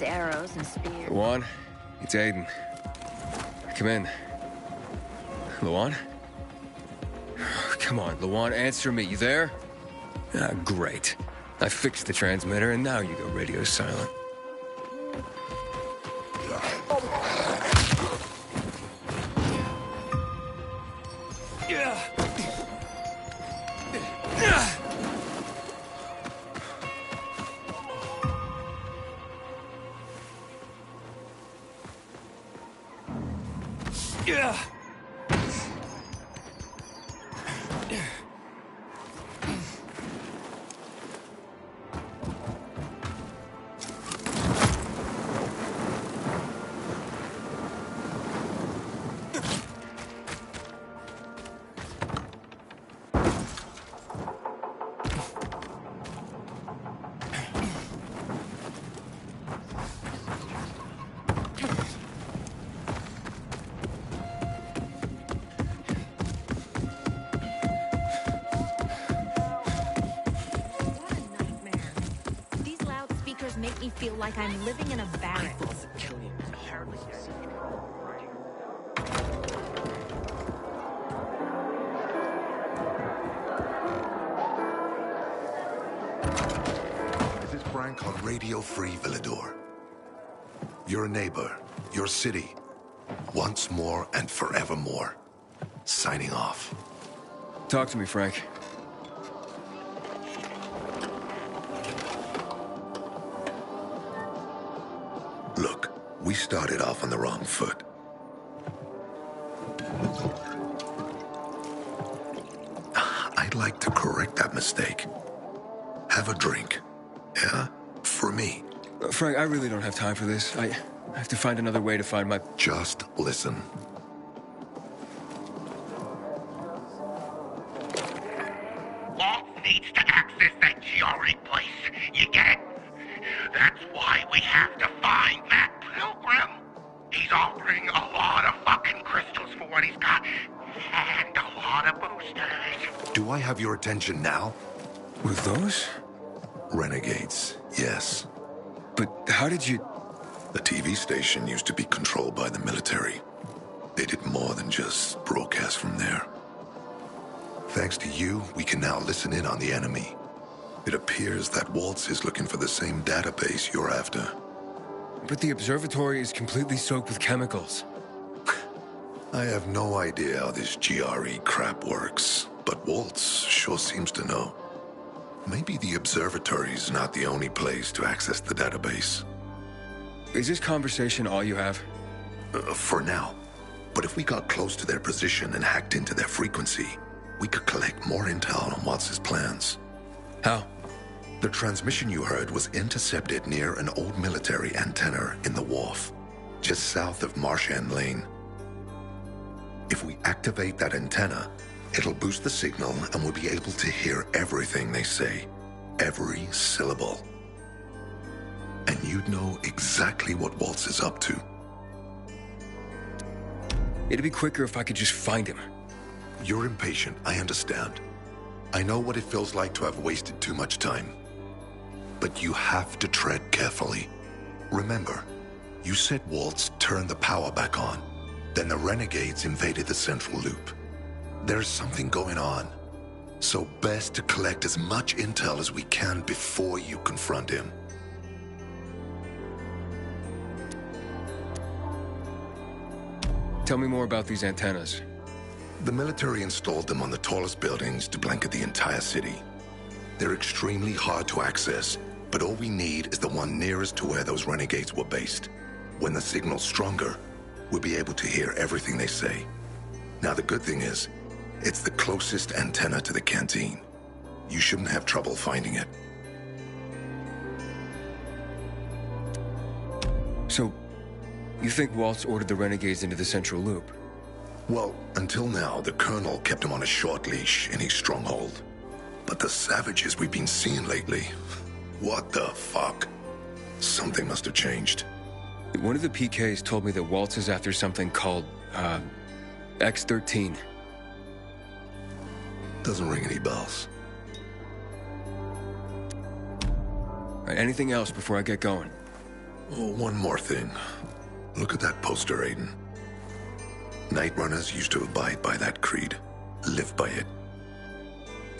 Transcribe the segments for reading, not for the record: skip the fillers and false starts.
use arrows and spears. Luan, it's Aiden. Come in. Luan? Come on, Luan, answer me. You there? Ah, great. I fixed the transmitter, and now you go radio silent. Make me feel like I'm living in a barracks. This is Frank on Radio Free Villador. Your neighbor, your city, once more and forevermore. Signing off. Talk to me, Frank. Look, we started off on the wrong foot. I'd like to correct that mistake. Have a drink. Yeah? For me. Frank, I really don't have time for this. I have to find another way to find my... Just listen. Walt needs to access that GRE place. You get it? That's why we have to find that pilgrim. He's offering a lot of fucking crystals for what he's got. And a lot of boosters. Do I have your attention now? With those? Renegades, yes. But how did you... The TV station used to be controlled by the military. They did more than just broadcast from there. Thanks to you, we can now listen in on the enemy. It appears that Waltz is looking for the same database you're after. But the observatory is completely soaked with chemicals. I have no idea how this GRE crap works, but Waltz sure seems to know. Maybe the observatory's not the only place to access the database. Is this conversation all you have? For now. But if we got close to their position and hacked into their frequency, we could collect more intel on Watts's plans. How? The transmission you heard was intercepted near an old military antenna in the wharf, just south of Marchand Lane. If we activate that antenna, it'll boost the signal and we'll be able to hear everything they say, every syllable. And you'd know exactly what Waltz is up to. It'd be quicker if I could just find him. You're impatient, I understand. I know what it feels like to have wasted too much time. But you have to tread carefully. Remember, you said Waltz turned the power back on. Then the renegades invaded the central loop. There's something going on. So best to collect as much intel as we can before you confront him. Tell me more about these antennas. The military installed them on the tallest buildings to blanket the entire city. They're extremely hard to access, but all we need is the one nearest to where those renegades were based. When the signal's stronger, we'll be able to hear everything they say. Now the good thing is, it's the closest antenna to the canteen. You shouldn't have trouble finding it. So, you think Waltz ordered the renegades into the central loop? Well, until now, the colonel kept him on a short leash in his stronghold. But the savages we've been seeing lately, what the fuck? Something must have changed. One of the PKs told me that Waltz is after something called, X-13. Doesn't ring any bells. Anything else before I get going? Oh, one more thing. Look at that poster, Aiden. Night Runners used to abide by that creed, live by it.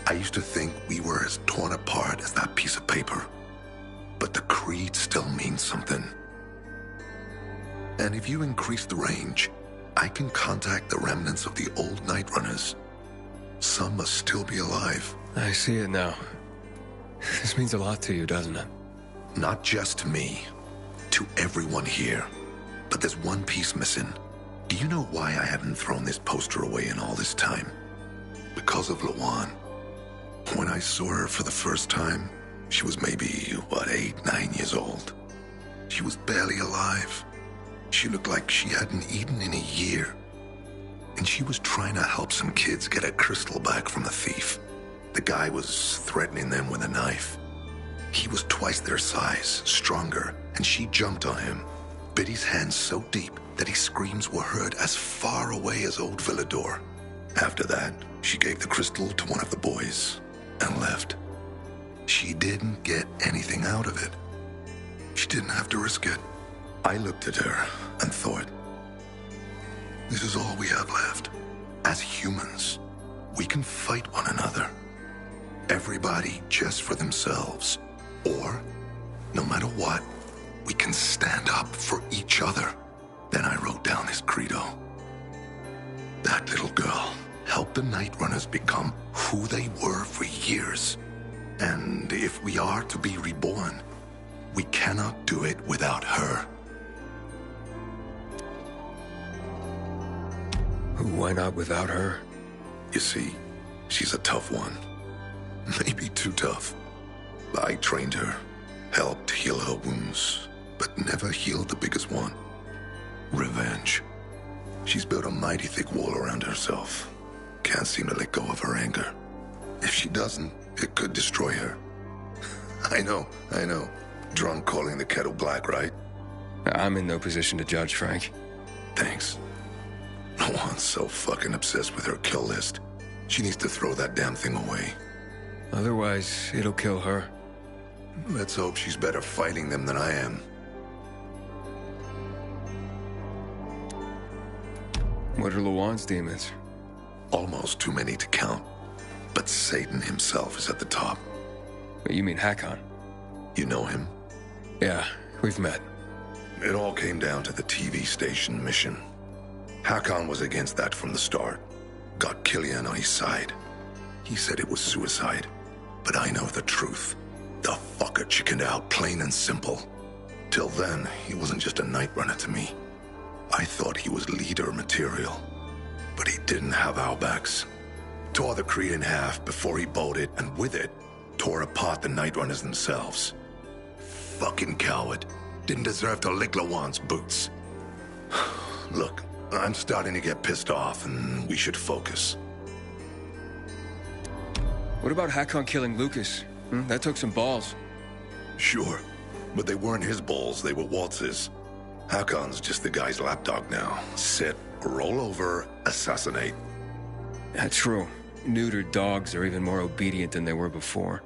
I used to think we were as torn apart as that piece of paper. But the creed still means something. And if you increase the range, I can contact the remnants of the old Night Runners. Some must still be alive. I see it now. This means a lot to you, doesn't it? Not just to me, to everyone here. But there's one piece missing. Do you know why I haven't thrown this poster away in all this time? Because of Lawan. When I saw her for the first time, she was maybe, 8, 9 years old. She was barely alive. She looked like she hadn't eaten in a year. And she was trying to help some kids get a crystal back from the thief. The guy was threatening them with a knife. He was twice their size, stronger, and she jumped on him, bit his hand so deep that his screams were heard as far away as Old Villador. After that, she gave the crystal to one of the boys and left. She didn't get anything out of it. She didn't have to risk it. I looked at her and thought, this is all we have left. As humans, we can fight one another. Everybody just for themselves. Or, no matter what, we can stand up for each other. Then I wrote down this credo. That little girl helped the Night Runners become who they were for years. And if we are to be reborn, we cannot do it without her. Why not without her? You see, she's a tough one. Maybe too tough. I trained her, helped heal her wounds, but never healed the biggest one. Revenge. She's built a mighty thick wall around herself. Can't seem to let go of her anger. If she doesn't, it could destroy her. I know. Drunk calling the kettle black, right? I'm in no position to judge, Frank. Thanks. Lawan's so fucking obsessed with her kill list. She needs to throw that damn thing away. Otherwise, it'll kill her. Let's hope she's better fighting them than I am. What are Lawan's demons? Almost too many to count. But Satan himself is at the top. You mean Hakon? You know him? Yeah, we've met. It all came down to the TV station mission. Hakon was against that from the start. Got Killian on his side. He said it was suicide. But I know the truth. The fucker chickened out, plain and simple. Till then, he wasn't just a night runner to me. I thought he was leader material. But he didn't have our backs. Tore the Creed in half before he bolted, and with it, tore apart the Night Runners themselves. Fucking coward. Didn't deserve to lick Lawan's boots. Look, I'm starting to get pissed off, and we should focus. What about Hakon killing Lucas? That took some balls. Sure, but they weren't his balls, they were Waltz's. Hakon's just the guy's lapdog now. Sit, roll over, assassinate. That's true. Neutered dogs are even more obedient than they were before.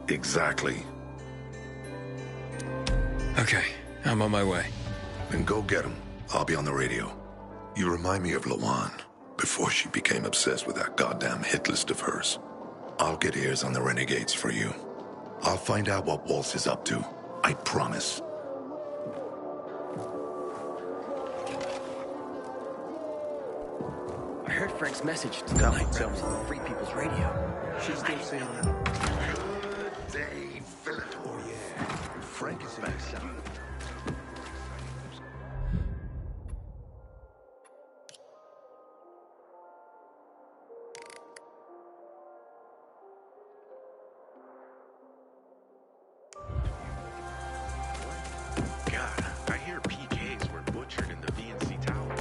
Exactly. Okay, I'm on my way. Then go get him. I'll be on the radio. You remind me of Lawan, before she became obsessed with that goddamn hit list of hers. I'll get ears on the renegades for you. I'll find out what Waltz is up to. I promise. I heard Frank's message to the Night Zones on the Free People's Radio. She's still saying that. Good day, Villador. Oh, yeah. Frank is back. God, I hear PKs were butchered in the VNC Tower.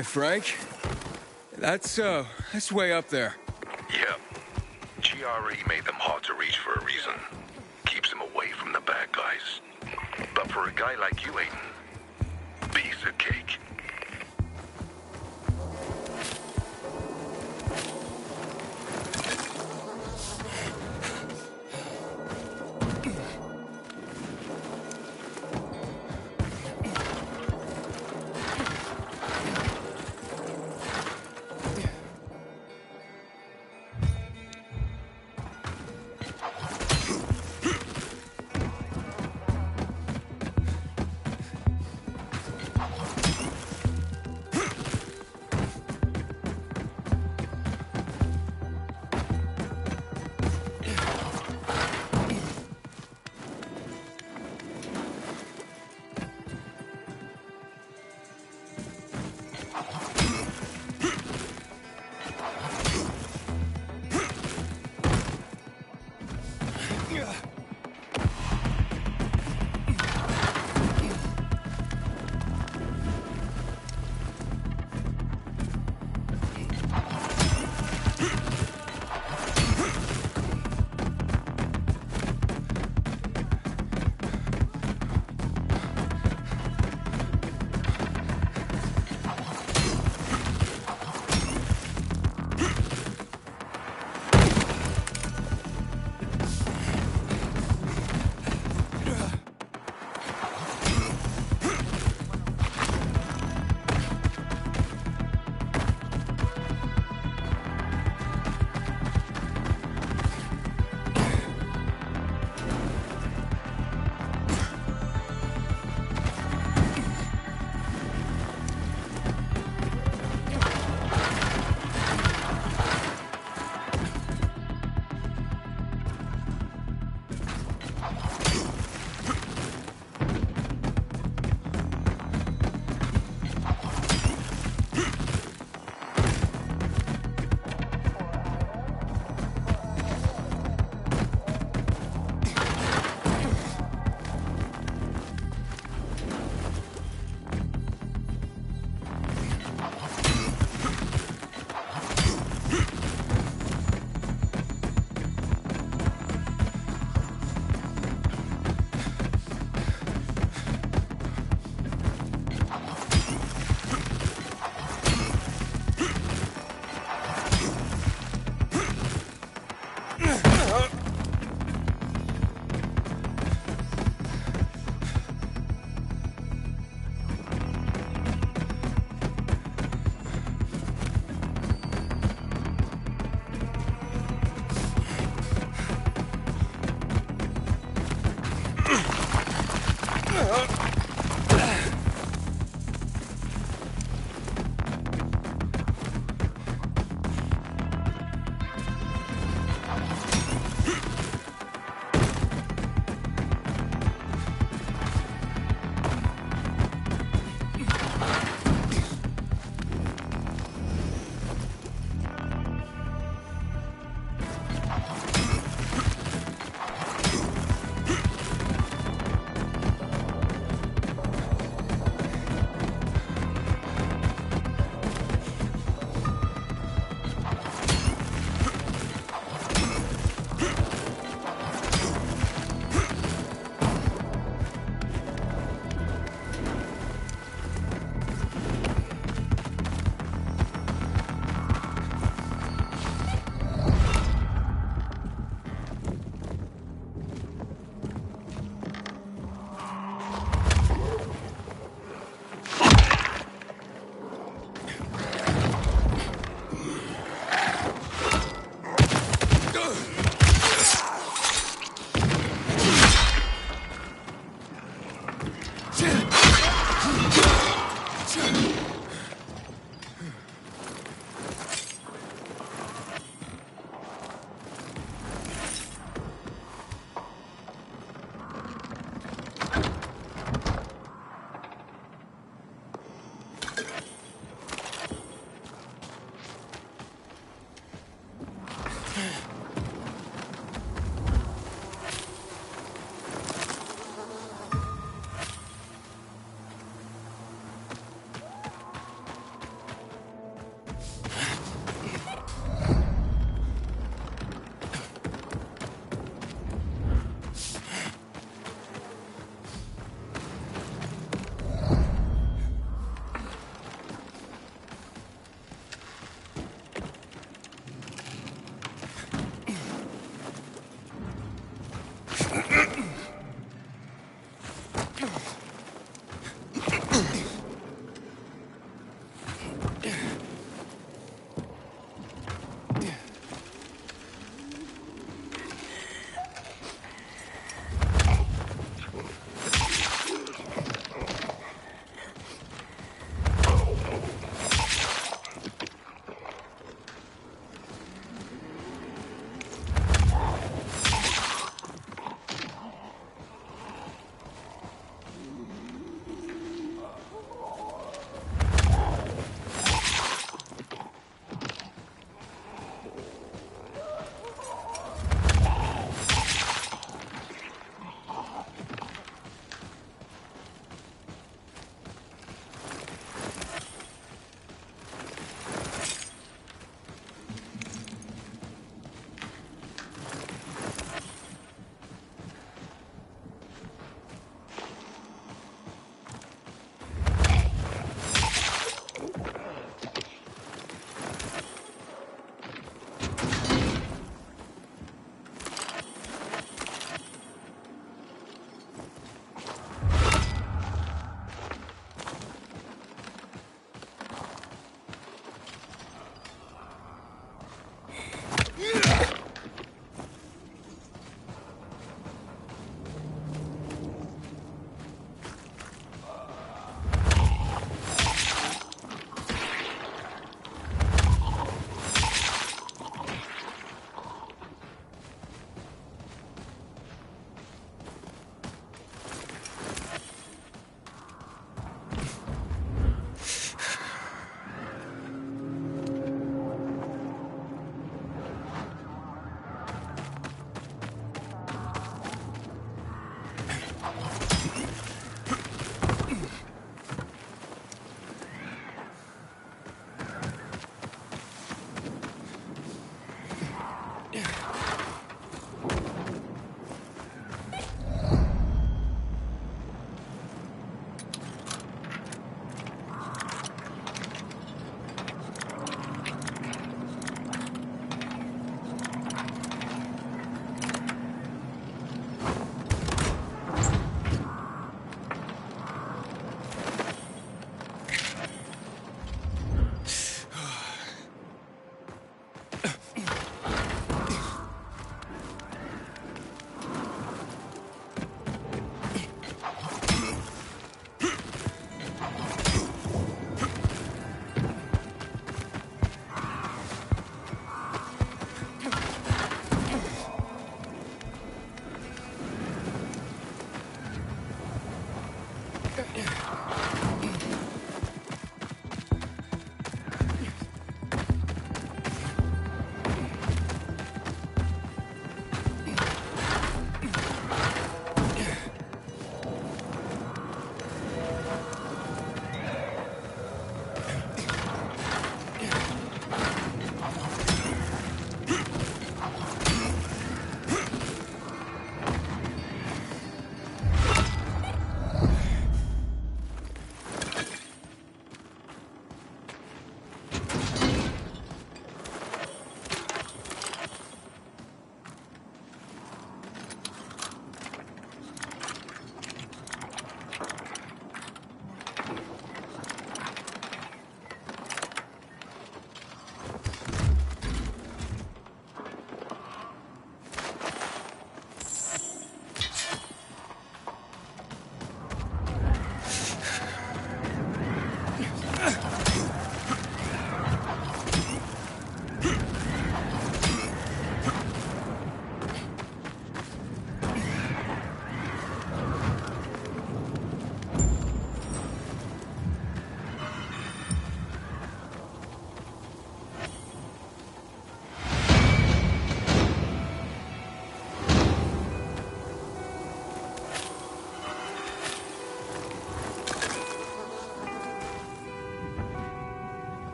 Hey, Frank. That's way up there. Yeah. GRE made them hard to reach for a reason. Keeps them away from the bad guys. But for a guy like you, Aiden, piece of cake.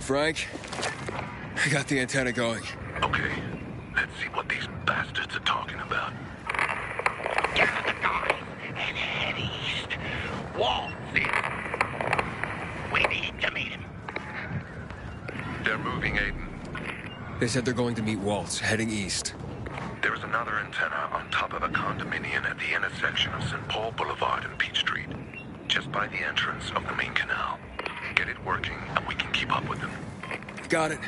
Frank, I got the antenna going. Okay, let's see what these bastards are talking about. Gather the guys and head east. Waltz in. We need to meet him. They're moving, Aiden. They said they're going to meet Waltz, heading east. There is another antenna on top of a condominium at the intersection of St. Paul Boulevard and Peach Street, just by the entrance of the main canal. Get it working, and we can keep up with them. Got it.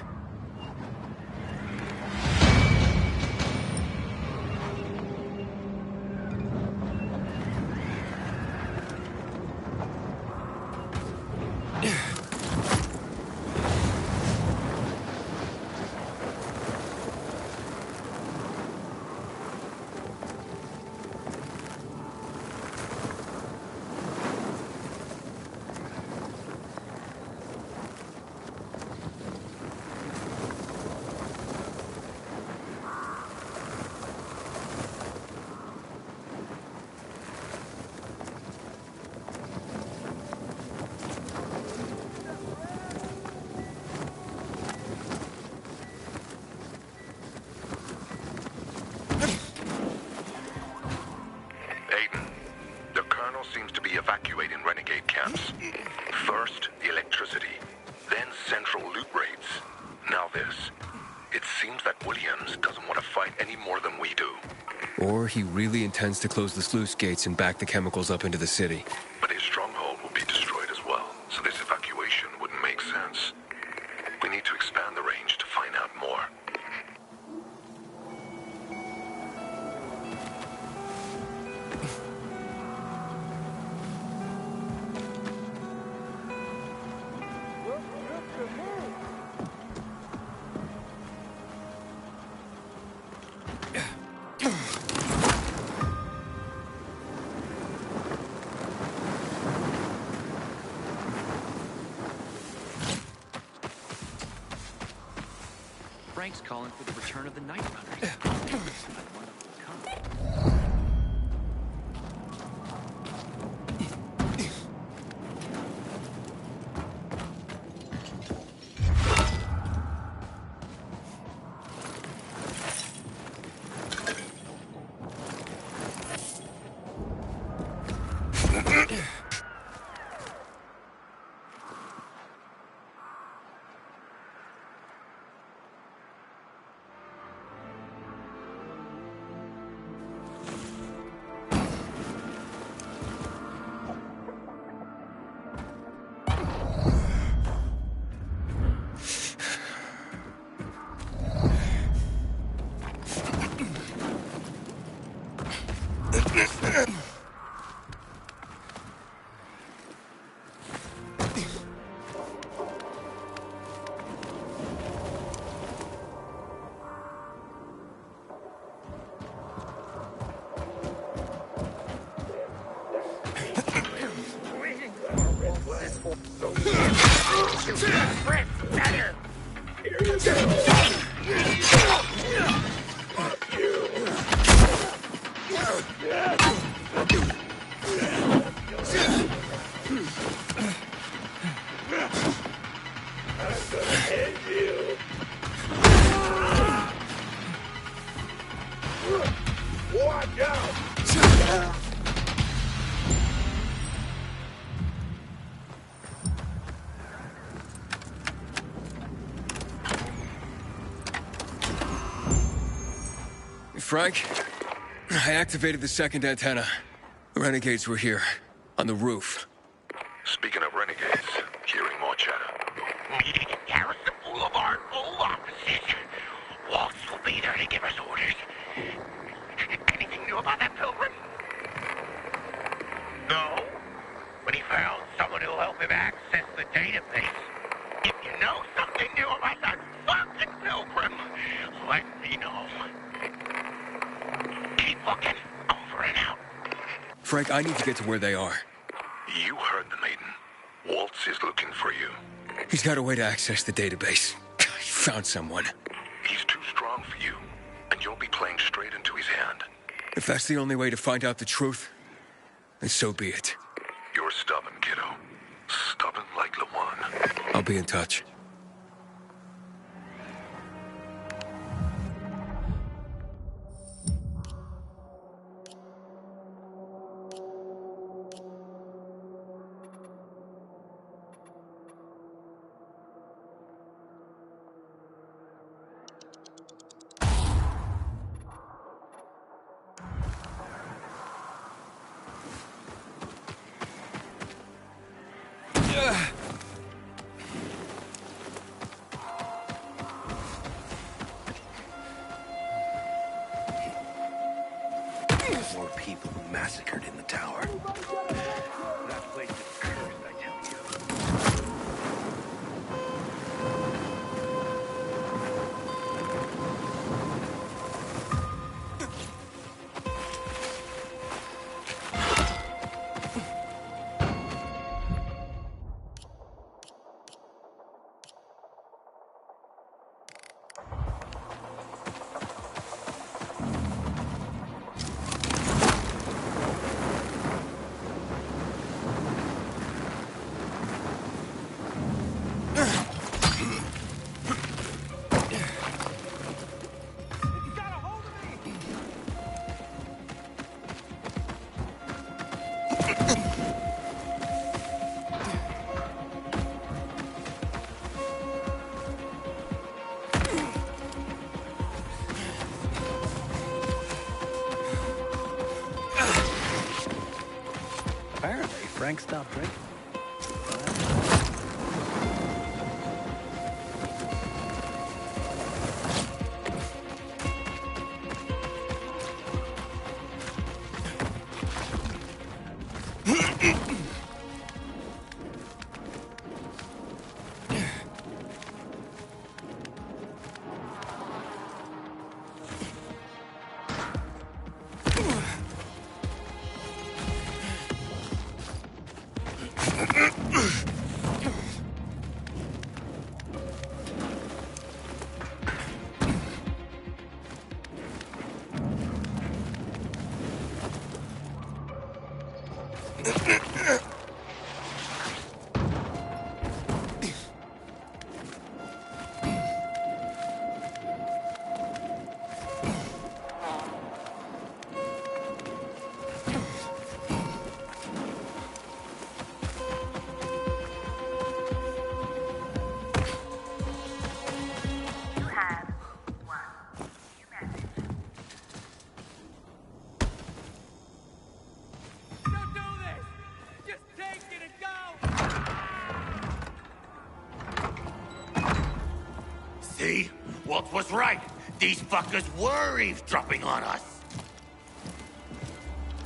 Seems to be evacuating renegade camps. First, electricity, then central loot raids. Now this. It seems that Williams doesn't want to fight any more than we do. Or he really intends to close the sluice gates and back the chemicals up into the city. But his stronghold will be destroyed as well, so this evacuation wouldn't make sense. We need to expand the range to find out more. Frank's calling for the return of the Night Runners. Frank, I activated the second antenna. Renegades were here, on the roof. Speaking of renegades, hearing more chatter. Meeting at Garrison Boulevard, old offices. Waltz will be there to give us orders. Anything new about that pilgrim? No, but he found someone who'll help him access the database. If you know something new about that fucking pilgrim, let me know. Keep looking. Over and out. Frank, I need to get to where they are. You heard the maiden. Waltz is looking for you. He's got a way to access the database. He found someone. He's too strong for you, and you'll be playing straight into his hand. If that's the only way to find out the truth, then so be it. You're stubborn, kiddo. Stubborn like Lawan. I'll be in touch. More people massacred in the tower. That place is cursed, I tell you. Apparently, Frank stopped drinking. See? Walt was right. These fuckers were eavesdropping on us.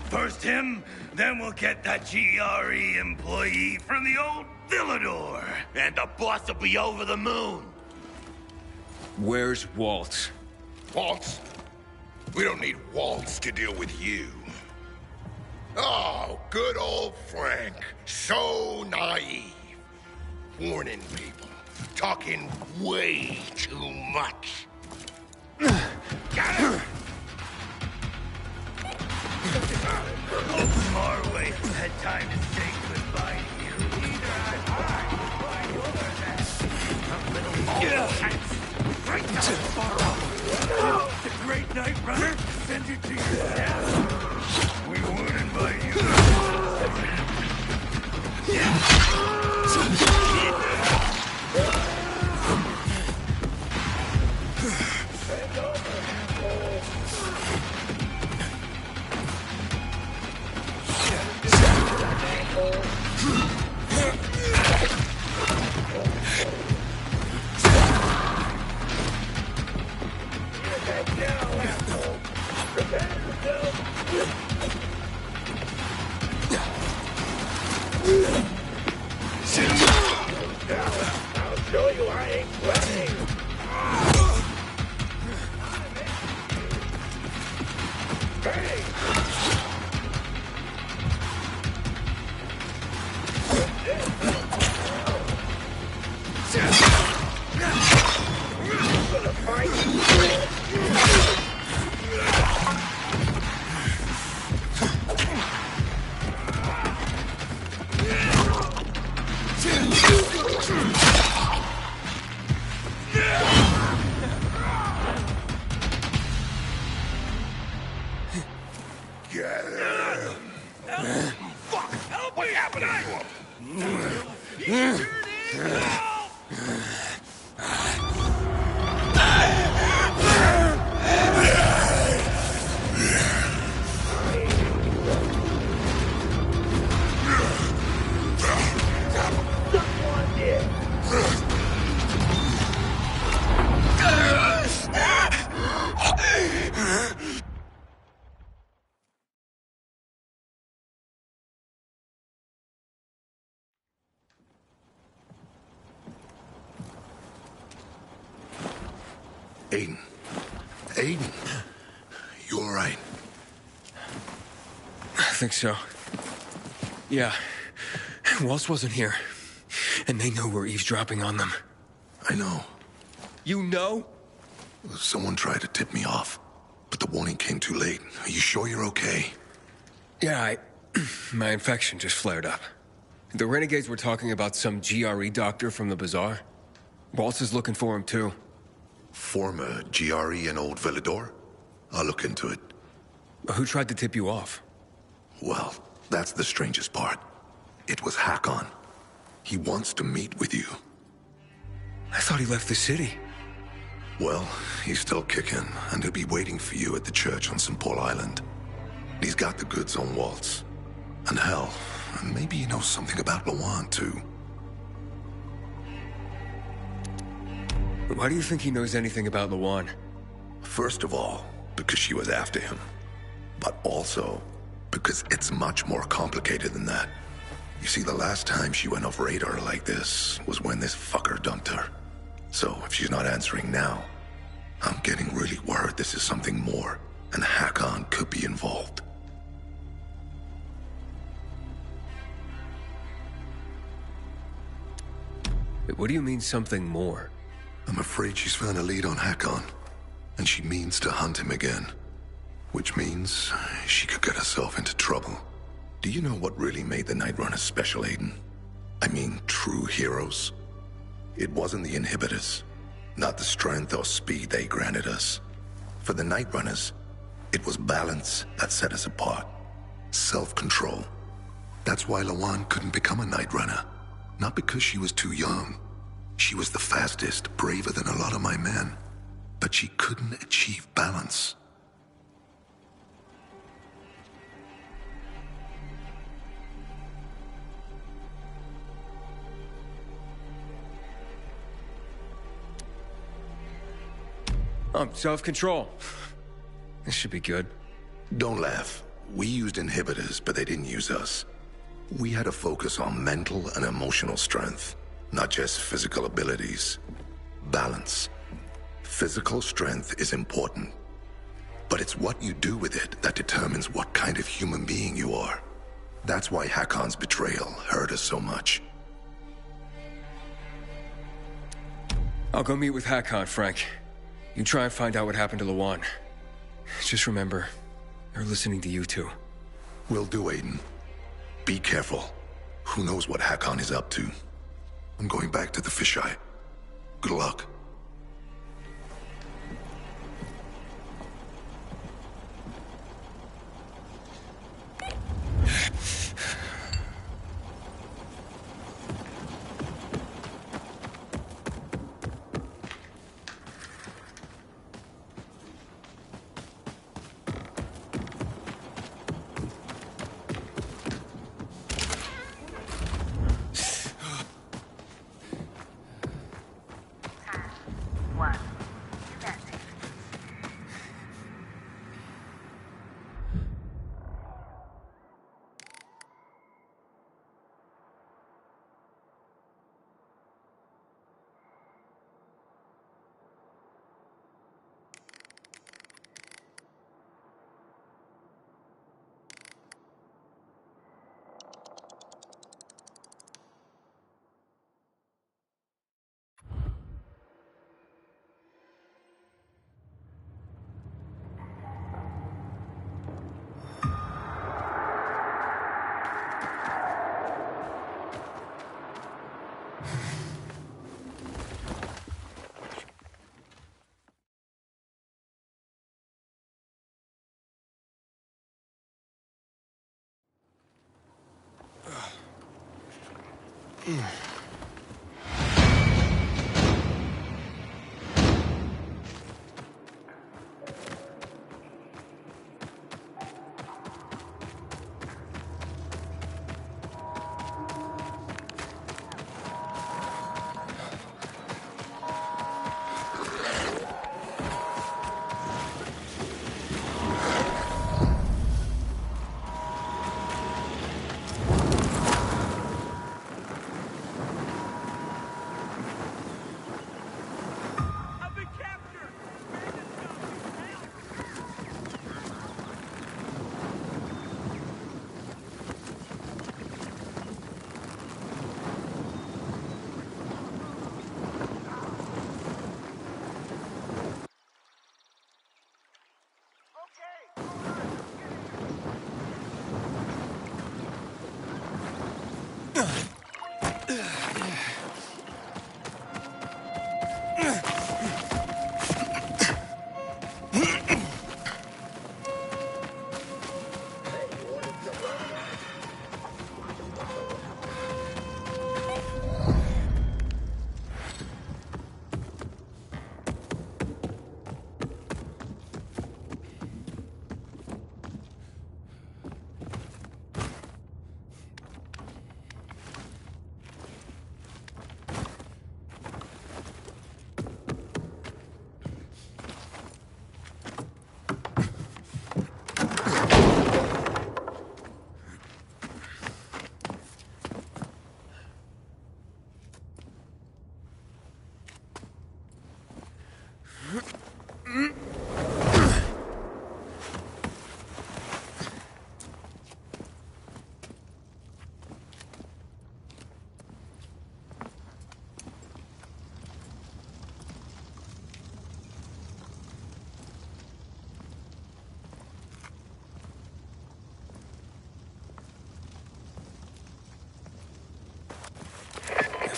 First him, then we'll get that GRE employee from the old Villador. And the boss will be over the moon. Where's Walt? Waltz? We don't need Waltz to deal with you. Oh, good old Frank. So naive. Warning people. Talking way too much. Got him! Hope Marway had time to say goodbye to you. Either I or that. A little right down the bottom. The great night runner, send it to your death. We won't invite I'll show you I ain't playing. Hey! Aiden. Aiden. You all right? I think so. Yeah. Waltz wasn't here. And they know we're eavesdropping on them. I know. You know? Someone tried to tip me off, but the warning came too late. Are you sure you're okay? Yeah, my infection just flared up. The renegades were talking about some GRE doctor from the bazaar. Waltz is looking for him, too. Former GRE in Old Villador? I'll look into it. Who tried to tip you off? Well, that's the strangest part. It was Hakon. He wants to meet with you. I thought he left the city. Well, he's still kicking, and he'll be waiting for you at the church on St. Paul Island. He's got the goods on Waltz. And hell, maybe he knows something about Lawan, too. Why do you think he knows anything about Lawan? First of all, because she was after him. But also, because it's much more complicated than that. You see, the last time she went off radar like this was when this fucker dumped her. So, if she's not answering now, I'm getting really worried this is something more, and Hakon could be involved. What do you mean, something more? I'm afraid she's found a lead on Hakon, and she means to hunt him again. Which means she could get herself into trouble. Do you know what really made the Night Runners special, Aiden? I mean, true heroes. It wasn't the inhibitors, not the strength or speed they granted us. For the Night Runners, it was balance that set us apart. Self-control. That's why Lawan couldn't become a Night Runner. Not because she was too young. She was the fastest, braver than a lot of my men. But she couldn't achieve balance. Self-control. This should be good. Don't laugh. We used inhibitors, but they didn't use us. We had to focus on mental and emotional strength, not just physical abilities. Balance. Physical strength is important, but it's what you do with it that determines what kind of human being you are. That's why Hakon's betrayal hurt us so much. I'll go meet with Hakon, Frank. You try and find out what happened to Lawan. Just remember, they're listening to you two. Will do, Aiden. Be careful. Who knows what Hakon is up to? I'm going back to the fisheye. Good luck.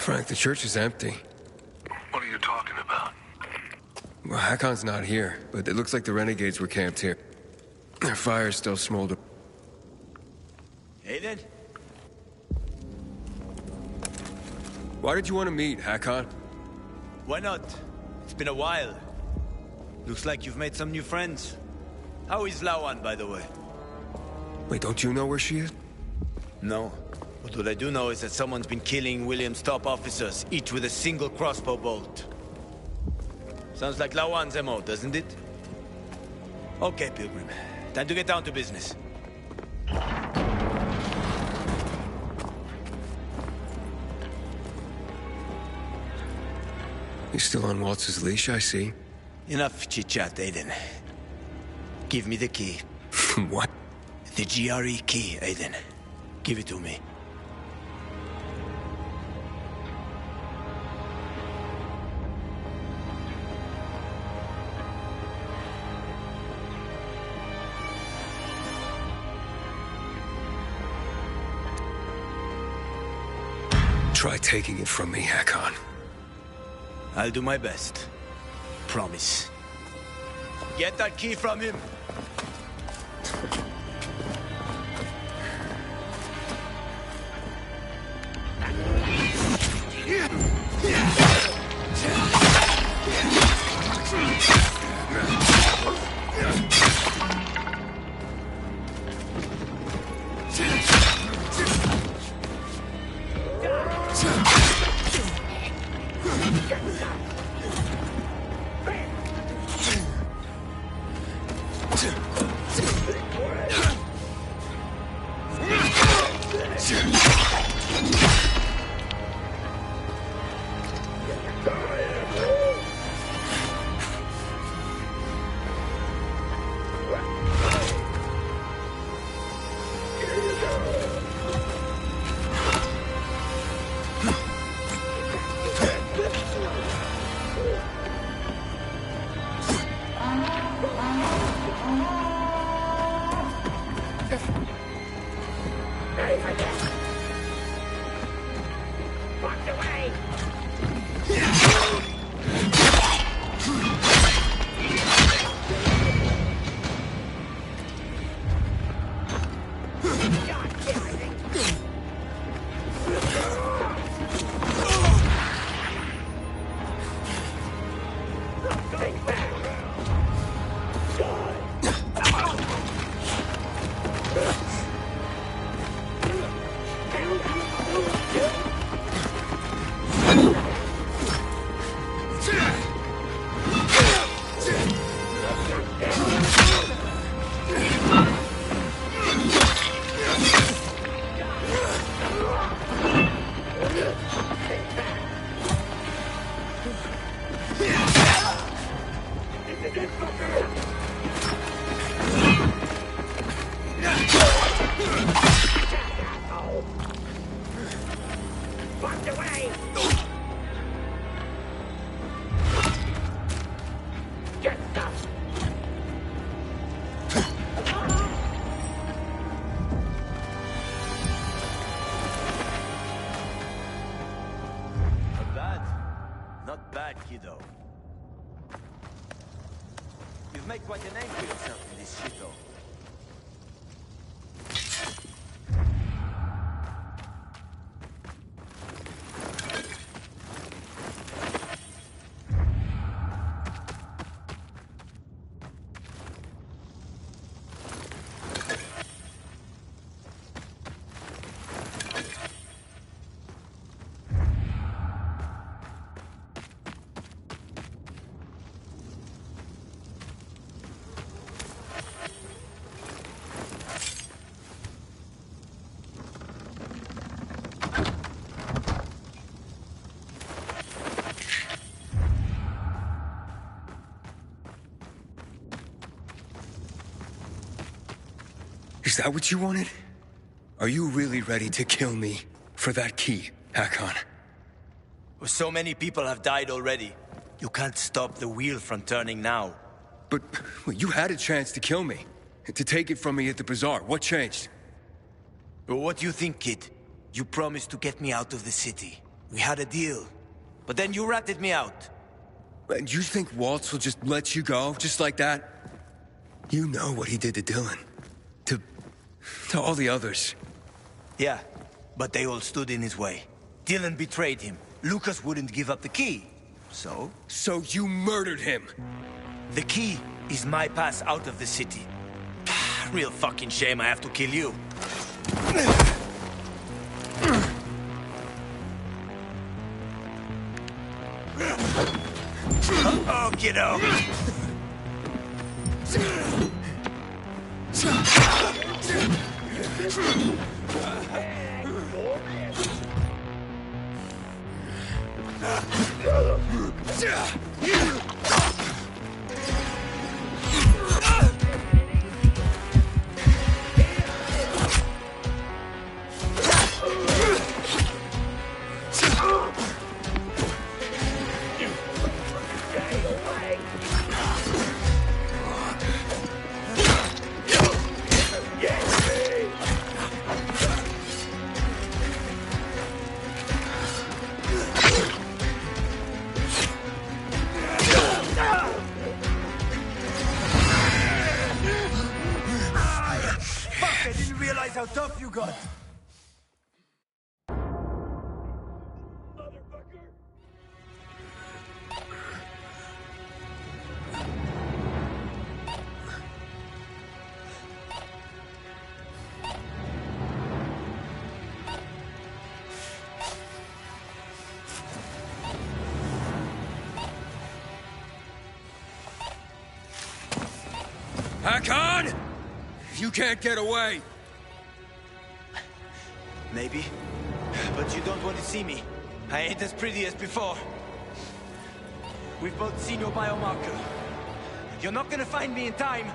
Frank, the church is empty. What are you talking about? Well, Hakon's not here, but it looks like the renegades were camped here. Their fire's still smoldering. Aiden? Why did you want to meet, Hakon? Why not? It's been a while. Looks like you've made some new friends. How is Lawan, by the way? Wait, don't you know where she is? No. But what I do know is that someone's been killing William's top officers, each with a single crossbow bolt. Sounds like Lawan's MO, doesn't it? Okay, Pilgrim. Time to get down to business. He's still on Waltz's leash, I see. Enough chit-chat, Aiden. Give me the key. What? The GRE key, Aiden. Give it to me. Try taking it from me, Hakon. I'll do my best. Promise. Get that key from him! Not bad. Not bad, kiddo. You've made quite a name for yourself in this shithole. Is that what you wanted? Are you really ready to kill me for that key, Hakon? Well, so many people have died already. You can't stop the wheel from turning now. But well, you had a chance to kill me, to take it from me at the bazaar. What changed? Well, what do you think, kid? You promised to get me out of the city. We had a deal. But then you ratted me out. And you think Waltz will just let you go, just like that? You know what he did to Dylan. To all the others. Yeah, but they all stood in his way. Dylan betrayed him. Lucas wouldn't give up the key. So? So you murdered him! The key is my pass out of the city. Real fucking shame I have to kill you. Oh, kiddo! How tough you got! Hakon! You can't get away! Maybe. But you don't want to see me. I ain't as pretty as before. We've both seen your biomarker. You're not gonna find me in time.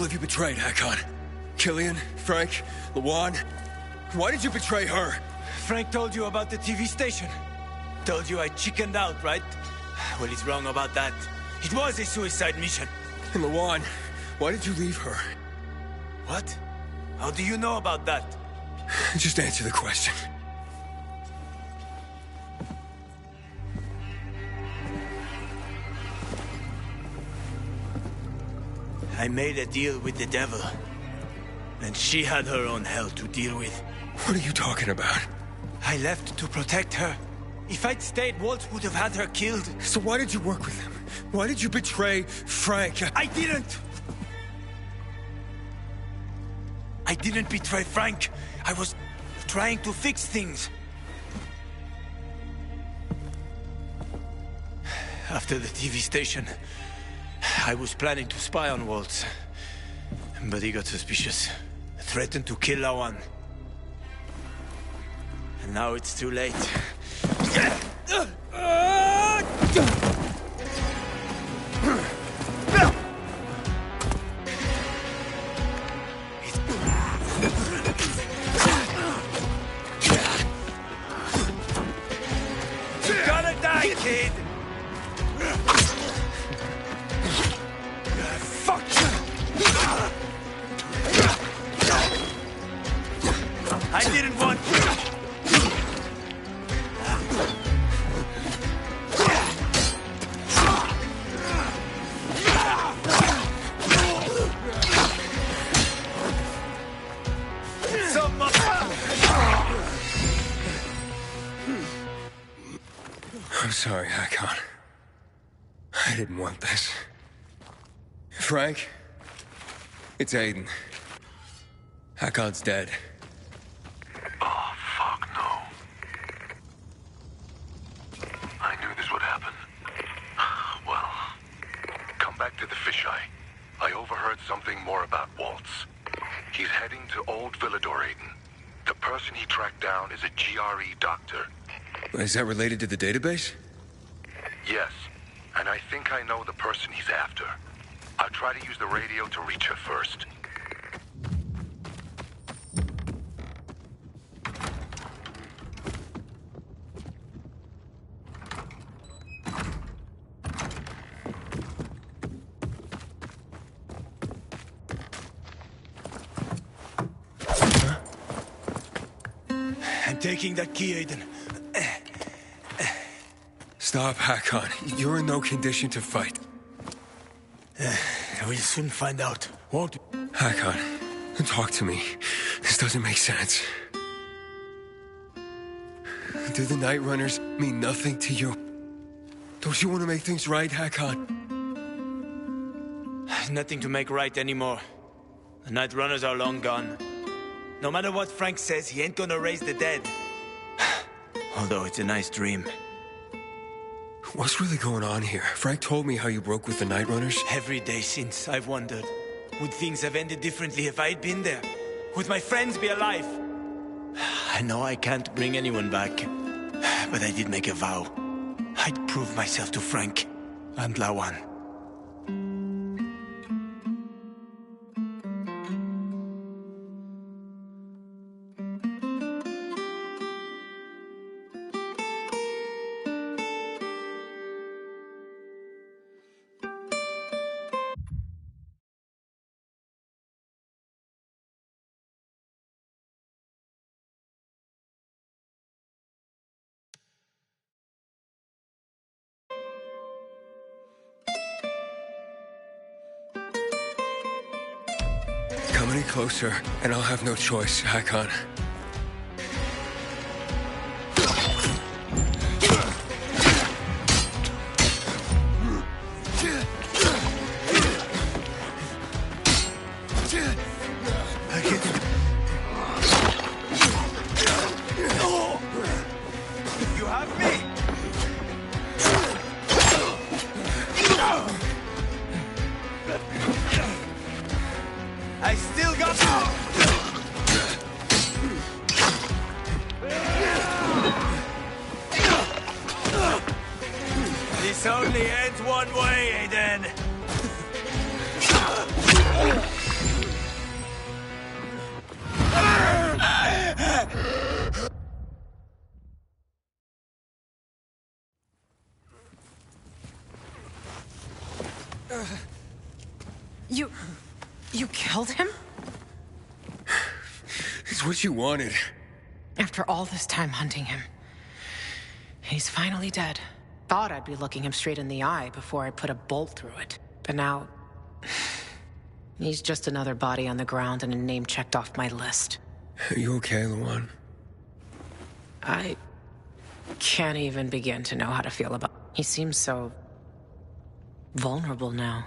have you betrayed, Hakon? Killian? Frank? Luan? Why did you betray her? Frank told you about the TV station. Told you I chickened out, right? Well, he's wrong about that. It was a suicide mission. And Luan, why did you leave her? What? How do you know about that? Just answer the question. I made a deal with the devil. And she had her own hell to deal with. What are you talking about? I left to protect her. If I'd stayed, Walt would have had her killed. So why did you work with him? Why did you betray Frank? I didn't! I didn't betray Frank. I was trying to fix things. After the TV station, I was planning to spy on Waltz. But he got suspicious. Threatened to kill Lawan. And now it's too late. You're gonna die, kid! Fuck you! I didn't want you! I'm sorry, Hakon. I didn't want this. Frank? It's Aiden. Hakon's dead. Oh, fuck no. I knew this would happen. Well, come back to the fisheye. I overheard something more about Waltz. He's heading to Old Villador, Aiden. The person he tracked down is a GRE doctor. Is that related to the database? Yes, and I think I know the person he's after. I'll try to use the radio to reach her first. I'm taking that key, Aiden. Stop, Hakon. You're in no condition to fight. We'll soon find out, won't we? Hakon, talk to me. This doesn't make sense. Do the Night Runners mean nothing to you? Don't you want to make things right, Hakon? There's nothing to make right anymore. The Night Runners are long gone. No matter what Frank says, he ain't gonna raise the dead. Although it's a nice dream. What's really going on here? Frank told me how you broke with the Night Runners. Every day since, I've wondered, would things have ended differently if I'd been there? Would my friends be alive? I know I can't bring anyone back, but I did make a vow. I'd prove myself to Frank and Lawan. Come any closer, and I'll have no choice, Hakon. You have me! I still got this only ends one way, Aiden. You killed him? It's what you wanted. After all this time hunting him. He's finally dead. Thought I'd be looking him straight in the eye before I put a bolt through it. But now... he's just another body on the ground and a name checked off my list. Are you okay, Luan? I can't even begin to know how to feel about... He seems so... vulnerable now.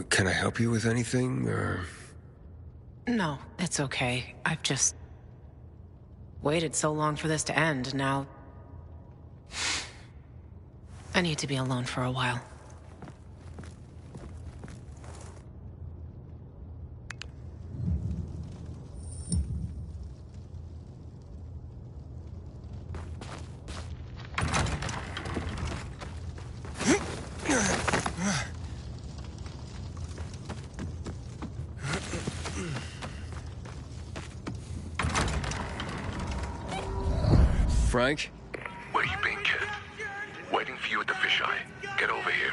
Can I help you with anything, or...? No, it's okay. I've just... waited so long for this to end, now... I need to be alone for a while. Frank? Where you been, kid? Waiting for you at the fisheye. Get over here.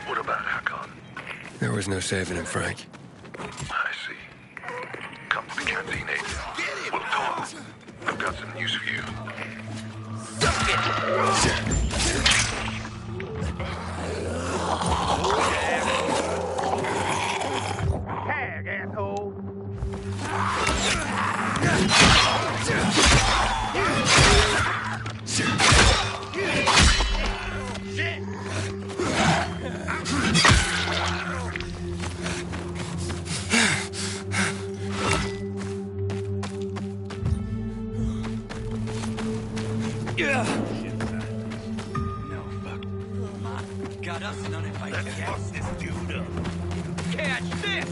What about Hakon? There was no saving him, Frank. I see. Come to the canteen, Aiden. We'll talk. I've got some news for you. Tag, asshole. No, fuck. Got us none if I Let's bust this dude up. catch this!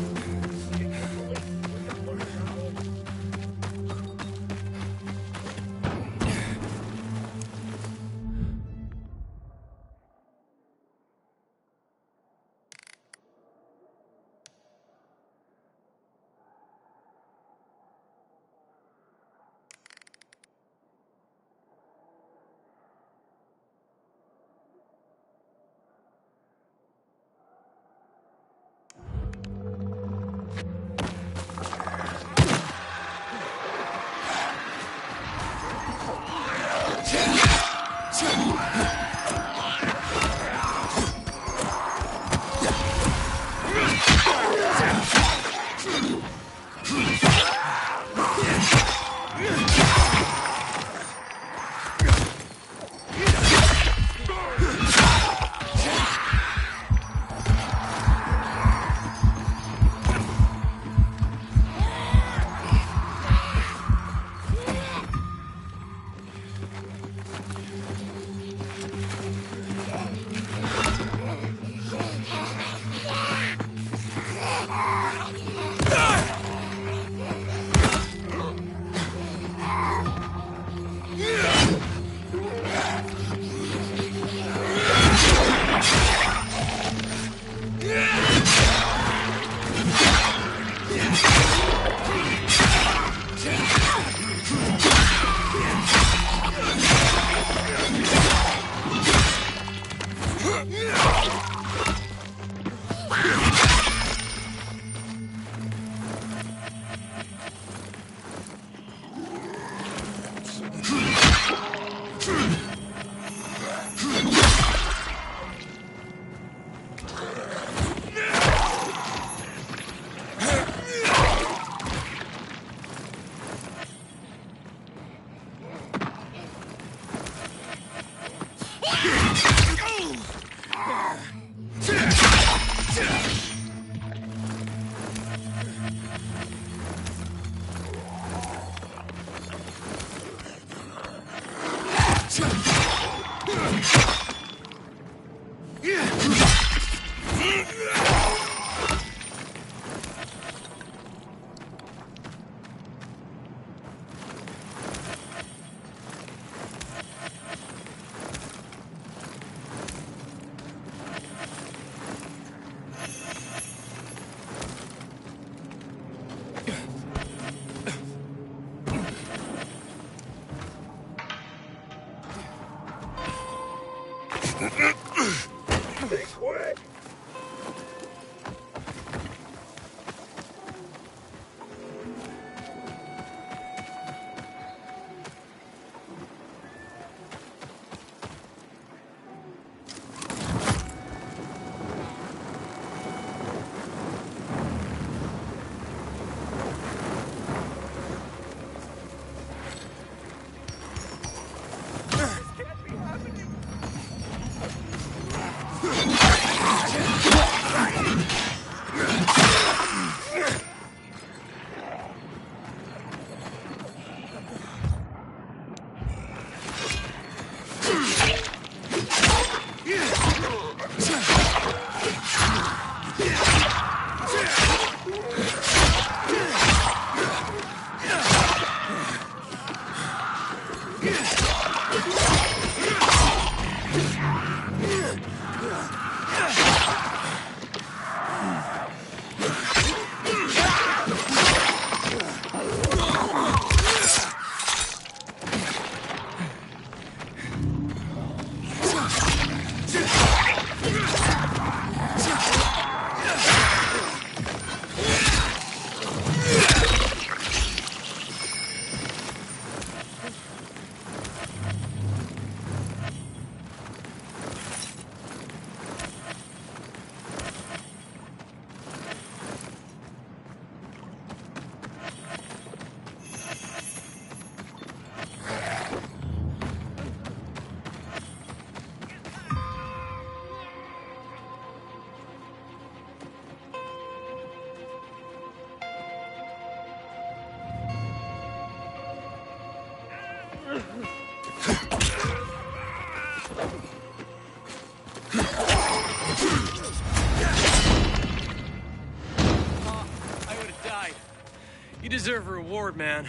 I would have died. You deserve a reward, man.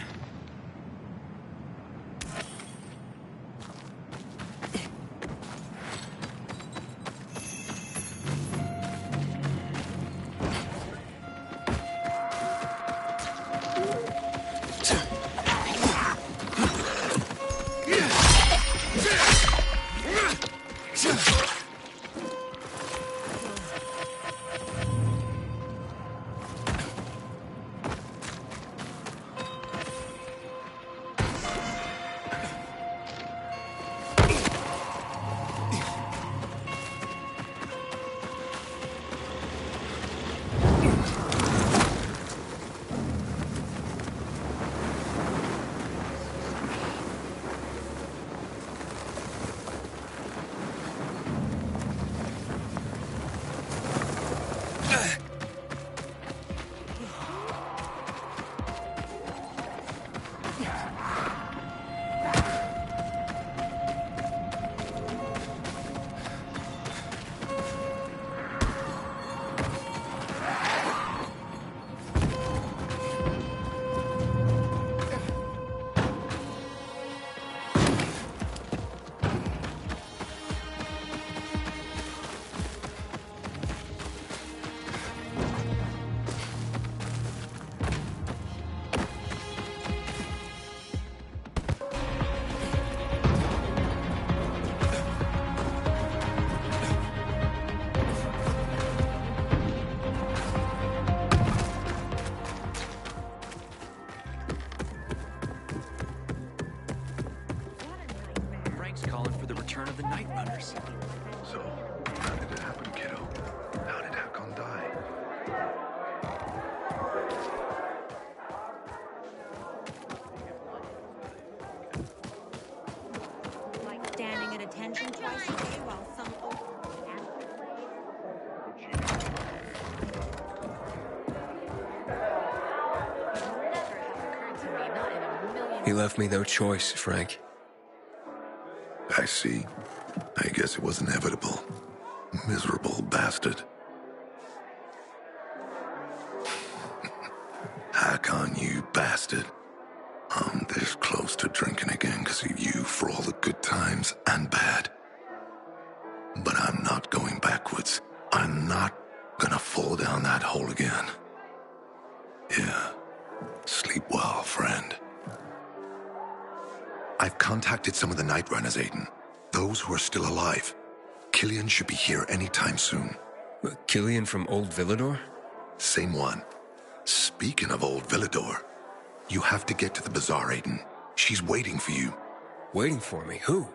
Calling for the return of the Night Runners. So, how did it happen, kiddo? How did Hakon die? Like standing at attention twice a day while some He left me no choice, Frank. I see. I guess it was inevitable. Miserable bastard. Hakon, you bastard. I'm this close to drinking again because of you for all the good times and bad. But I'm not going backwards. I'm not gonna fall down that hole again. Yeah. Sleep well, friend. I've contacted some of the Night Runners, Aiden. Those who are still alive. Killian should be here anytime soon. Killian from Old Villador? Same one. Speaking of Old Villador, you have to get to the bazaar, Aiden. She's waiting for you. Waiting for me? Who?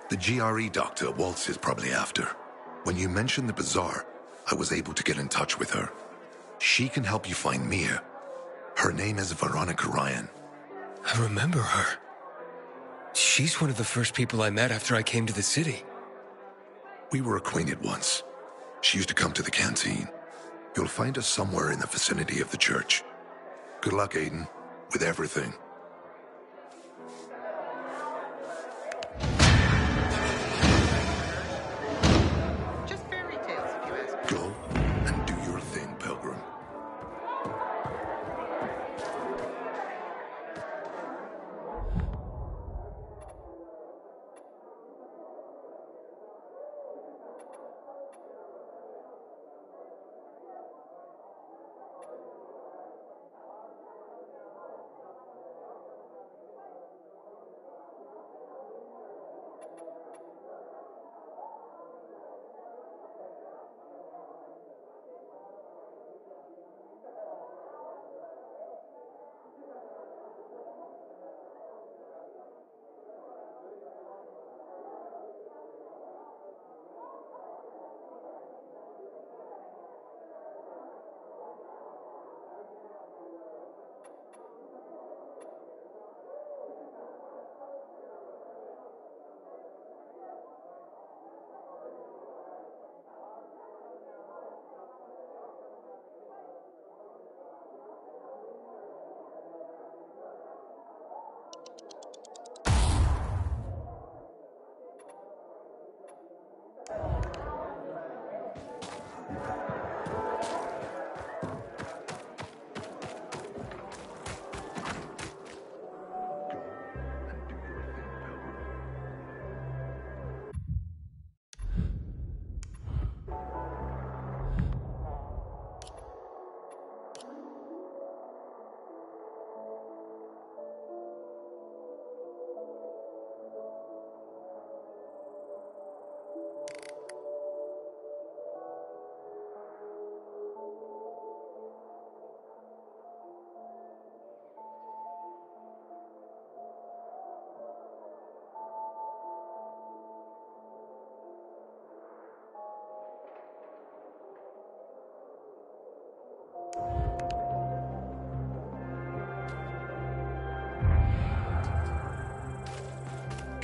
The GRE doctor Waltz is probably after. When you mentioned the bazaar, I was able to get in touch with her. She can help you find Mia. Her name is Veronica Ryan. I remember her. She's one of the first people I met after I came to the city. We were acquainted once. She used to come to the canteen. You'll find her somewhere in the vicinity of the church. Good luck, Aiden, with everything. Just fairy tales, if you ask me. Go and do your thing, Pilgrim.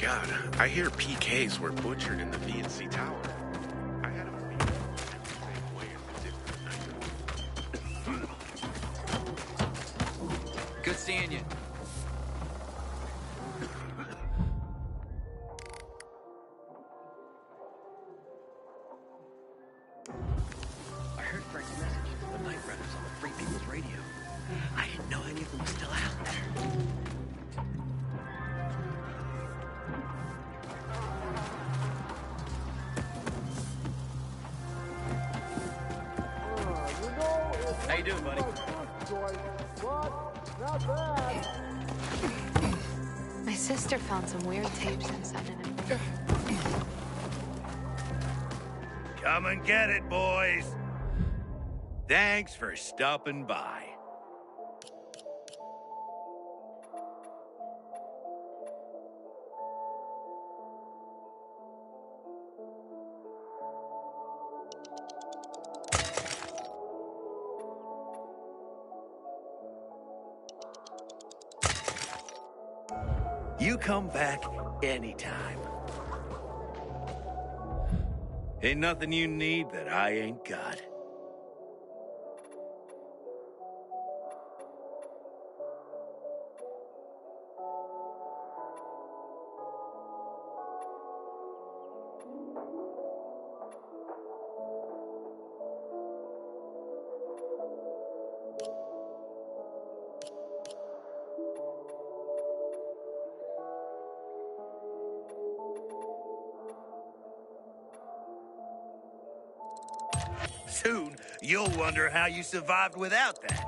God, I hear PKs were butchered in the VNC Tower. I had a feeling the same way as the different. Good seeing you. I heard Frank's message from the Night Riders on the Free People's radio. I didn't know any of them were still out there. How you doing, buddy? My sister found some weird tapes inside an Come and get it, boys. Thanks for stopping by. You come back anytime. Ain't nothing you need that I ain't got. Soon, you'll wonder how you survived without that.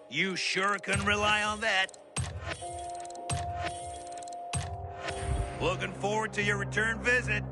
You sure can rely on that. Looking forward to your return visit.